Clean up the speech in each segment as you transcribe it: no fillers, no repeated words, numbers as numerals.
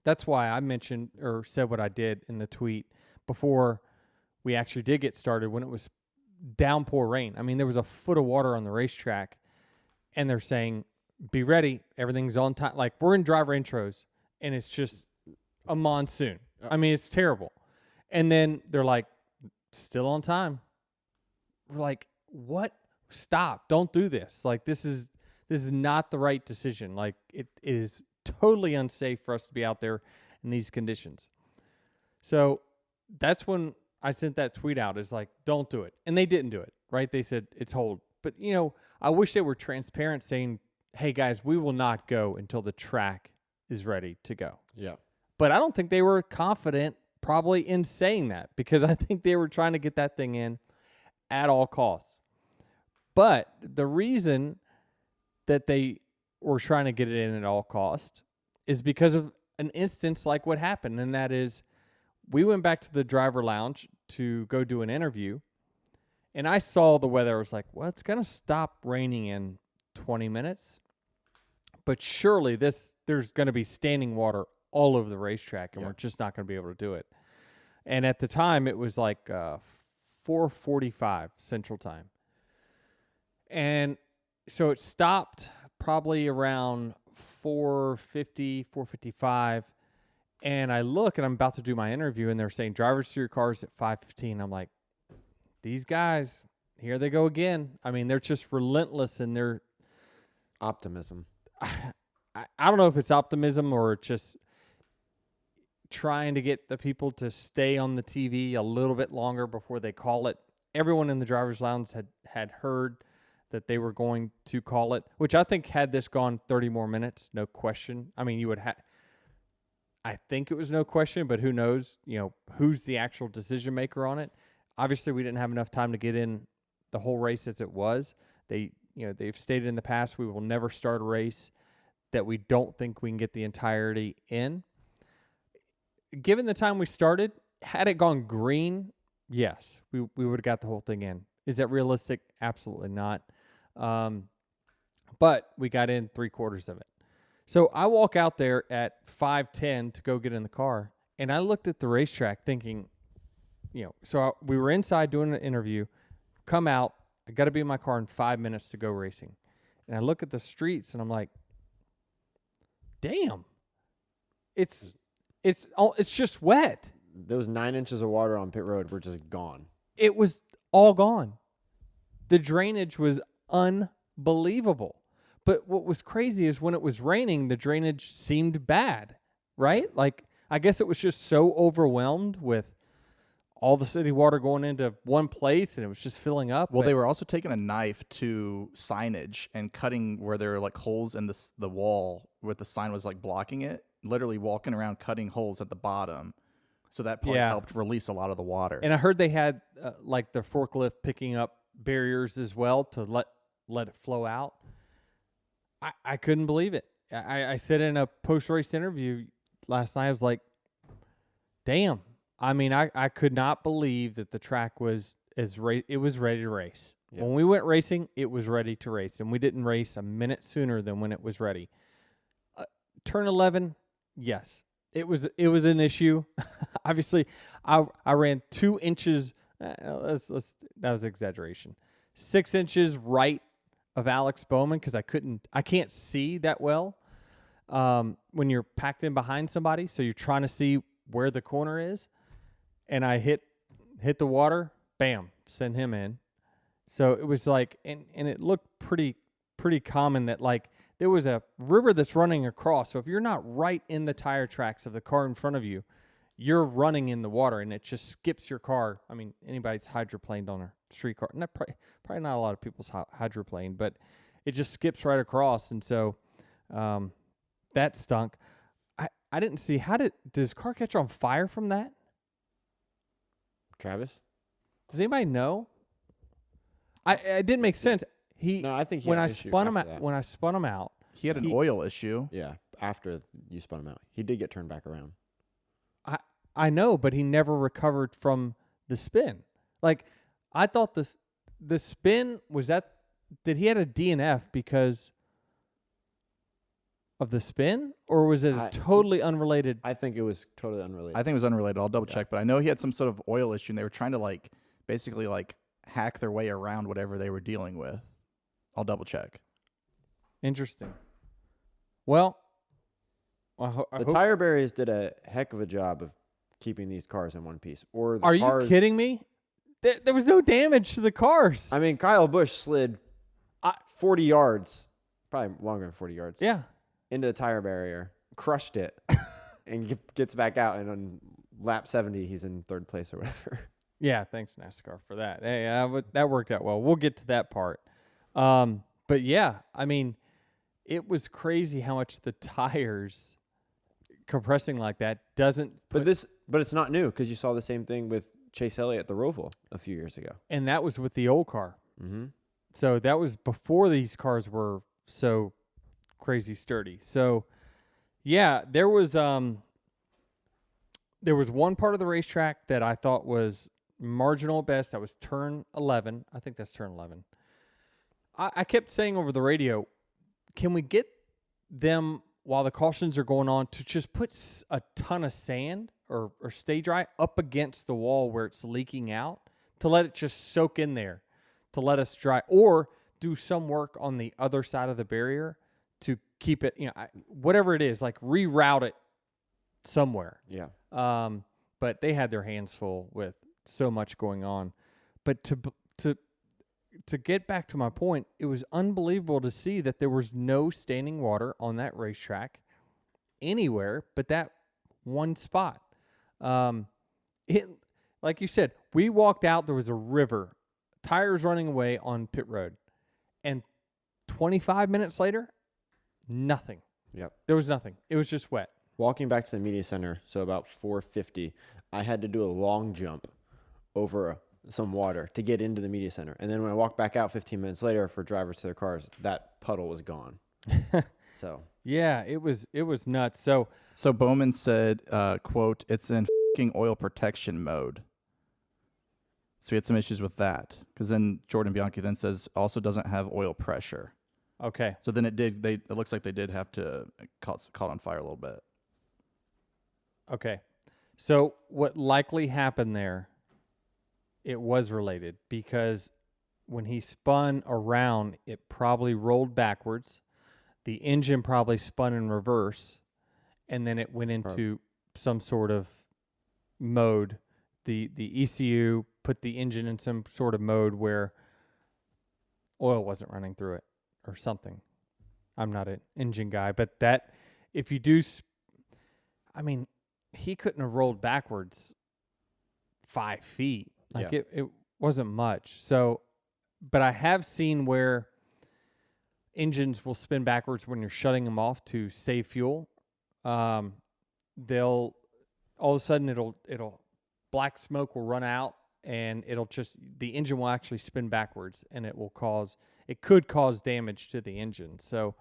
That's why I mentioned or said what I did in the tweet before we actually did get started when it was downpour rain. I mean, there was a foot of water on the racetrack, and they're saying, be ready. Everything's on time. Like, we're in driver intros, and it's just a monsoon. I mean, it's terrible. And then they're like, still on time. We're like, what? Stop. Don't do this. Like, this is not the right decision. Like, it is totally unsafe for us to be out there in these conditions. So that's when I sent that tweet out, is like, don't do it. And they didn't do it, right? They said it's hold. But, I wish they were transparent, saying, hey, guys, we will not go until the track is ready to go. Yeah. But I don't think they were confident probably in saying that, because I think they were trying to get that thing in at all costs. But the reason that they were trying to get it in at all costs is because of an instance like what happened, and that is we went back to the driver lounge to go do an interview, and I saw the weather. I was like, well, it's going to stop raining in 20 minutes, but surely there's going to be standing water all over the racetrack, and we're just not going to be able to do it. And at the time, it was like 4:45 Central Time. And so it stopped probably around 4:50, 4:55. And I look, and I'm about to do my interview, and they're saying, drivers to your cars at 5:15. I'm like, these guys, here they go again. I mean, they're just relentless in their optimism. I don't know if it's optimism or just trying to get the people to stay on the TV a little bit longer before they call it. Everyone in the driver's lounge had heard that they were going to call it, which I think had this gone 30 more minutes, no question. I mean, you would have, I think it was no question, but who knows, who's the actual decision maker on it. Obviously, we didn't have enough time to get in the whole race as it was. They've stated in the past, we will never start a race that we don't think we can get the entirety in. Given the time we started, had it gone green, yes, we would have got the whole thing in. Is that realistic? Absolutely not. But we got in 3/4 of it. So I walk out there at 5:10 to go get in the car, and I looked at the racetrack thinking, we were inside doing an interview, come out, I got to be in my car in 5 minutes to go racing. And I look at the streets, and I'm like, damn, it's just wet. Those 9 inches of water on pit road were just gone. It was all gone. The drainage was unbelievable. But what was crazy is when it was raining, the drainage seemed bad, right? Like, I guess it was just so overwhelmed with all the city water going into one place, and it was just filling up. Well, they were also taking a knife to signage and cutting where there were like holes in the wall where the sign was like blocking it, literally walking around cutting holes at the bottom. So that probably helped release a lot of the water. And I heard they had like the forklift picking up barriers as well to let it flow out. I couldn't believe it. I said in a post-race interview last night, I was like, damn. I mean, I could not believe that the track was it was ready to race. Yep. When we went racing, it was ready to race, and we didn't race a minute sooner than when it was ready. Turn 11, yes. It was an issue. Obviously, I ran 2 inches. That was exaggeration. 6 inches right of Alex Bowman because I can't see that well when you're packed in behind somebody. So you're trying to see where the corner is, and I hit the water. Bam, send him in. So it was like, and it looked pretty common that like there was a river that's running across. So if you're not right in the tire tracks of the car in front of you, you're running in the water, and it just skips your car. I mean, anybody's hydroplaned on a street car. Probably not a lot of people's hydroplaned, but it just skips right across. And so that stunk. I didn't see, does his car catch on fire from that? Travis? Does anybody know? It didn't make sense. I think when I spun him out, he had an oil issue. Yeah, after you spun him out, he did get turned back around. I know, but he never recovered from the spin. Like, I thought the spin was that he had a DNF because of the spin, or was it a totally unrelated? I think it was totally unrelated. I think it was unrelated. I'll double check, but I know he had some sort of oil issue, and they were trying to like basically like hack their way around whatever they were dealing with. I'll double check. Interesting. Well, the tire barriers did a heck of a job of keeping these cars in one piece. Or the are cars, you kidding me? There was no damage to the cars. I mean, Kyle Busch slid 40 yards, probably longer than 40 yards, Yeah. into the tire barrier, crushed it, and gets back out. And on lap 70, he's in third place or whatever. Yeah, thanks NASCAR for that. Hey, that worked out well. We'll get to that part. But yeah, I mean, it was crazy how much the tires compressing like that doesn't. But it's not new because you saw the same thing with Chase Elliott at the Roval a few years ago. And that was with the old car. Mm-hmm. So that was before these cars were so crazy sturdy. So yeah, there was one part of the racetrack that I thought was marginal at best. That was turn 11. I think that's turn 11. I kept saying over the radio, can we get them while the cautions are going on to just put a ton of sand or stay dry up against the wall where it's leaking out to let it just soak in there, to let us dry, or do some work on the other side of the barrier to keep it, whatever it is, like reroute it somewhere. Yeah. But they had their hands full with so much going on. But to get back to my point, it was unbelievable to see that there was no standing water on that racetrack anywhere but that one spot. Like you said, we walked out, there was a river, tires running away on pit road, and 25 minutes later, nothing. Yep. There was nothing. It was just wet. Walking back to the media center, so about 4:50, I had to do a long jump over some water to get into the media center. And then when I walked back out 15 minutes later for drivers to their cars, that puddle was gone. So yeah, it was nuts. So Bowman said, quote, it's in f***ing oil protection mode. So we had some issues with that. Because then Jordan Bianchi then says also doesn't have oil pressure. okay. So then it looks like they did have to caught on fire a little bit. Okay. So what likely happened there, it was related because when he spun around, it probably rolled backwards. The engine probably spun in reverse, and then it went into some sort of mode. The ECU put the engine in some sort of mode where oil wasn't running through it or something. I'm not an engine guy, but that if you do, he couldn't have rolled backwards 5 feet. Like it wasn't much. So, but I have seen where engines will spin backwards when you're shutting them off to save fuel. They'll all of a sudden it'll black smoke will run out and the engine will actually spin backwards and it could cause damage to the engine. So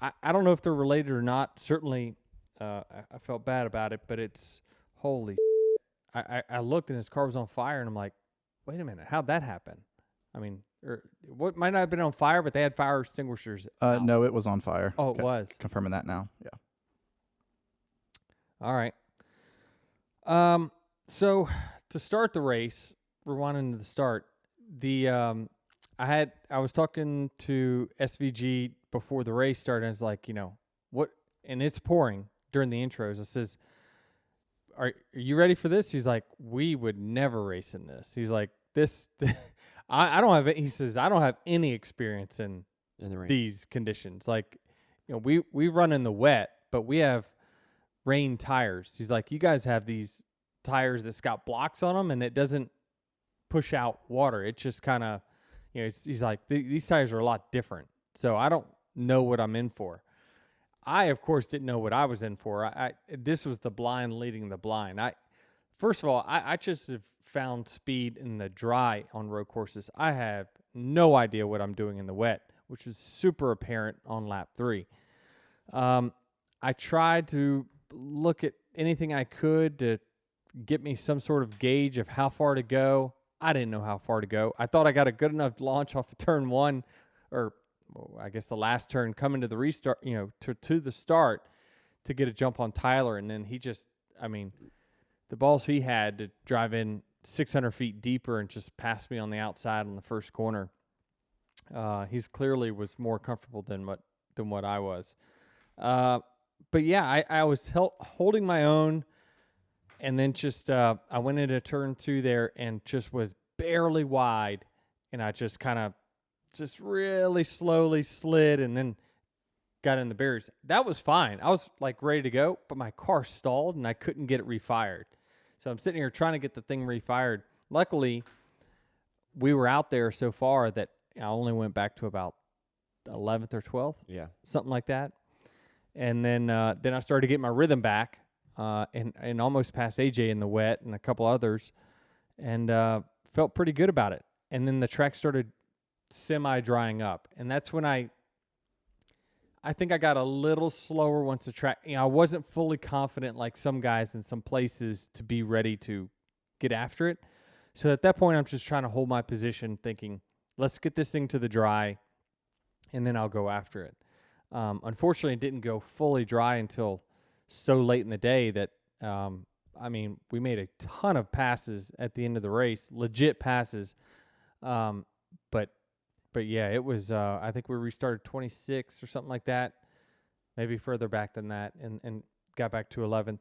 I don't know if they're related or not. Certainly, I felt bad about it, but it's holy. I looked and his car was on fire, and I'm like, wait a minute, how'd that happen? I mean, what might not have been on fire, but they had fire extinguishers. No, it was on fire. Oh, it was. Confirming that now. Yeah. All right. So to start the race, rewinding to the start, I was talking to SVG before the race started, and I was like, what? And it's pouring during the intros. It says, Are you ready for this? He's like, we would never race in this. He's like, I don't have it. He says, I don't have any experience in the rain. These conditions. Like, we run in the wet, but we have rain tires. He's like, you guys have these tires that's got blocks on them and it doesn't push out water. It just kind of, he's like, these tires are a lot different. So I don't know what I'm in for. I, of course, didn't know what I was in for. This was the blind leading the blind. First of all, I just have found speed in the dry on road courses. I have no idea what I'm doing in the wet, which was super apparent on lap 3. I tried to look at anything I could to get me some sort of gauge of how far to go. I didn't know how far to go. I thought I got a good enough launch off of turn 1 or I guess the last turn coming to the restart, to the start to get a jump on Tyler. And then the balls he had to drive in 600 feet deeper and just pass me on the outside on the first corner. He's clearly was more comfortable than what I was. But yeah, I was holding my own, and then just I went into turn 2 there and just was barely wide, and I just kind of just really slowly slid and then got in the barriers. That was fine. I was like ready to go, but my car stalled and I couldn't get it refired. So I'm sitting here trying to get the thing refired. Luckily, we were out there so far that I only went back to about 11th or 12th. Yeah. Something like that. And then I started to get my rhythm back and almost passed AJ in the wet and a couple others, and felt pretty good about it. And then the track started semi-drying up. And that's when I think I got a little slower once the track, I wasn't fully confident like some guys in some places to be ready to get after it. So at that point, I'm just trying to hold my position thinking, let's get this thing to the dry and then I'll go after it. Unfortunately, it didn't go fully dry until so late in the day that, we made a ton of passes at the end of the race, legit passes. But yeah, it was, I think we restarted 26 or something like that, maybe further back than that, and got back to 11th.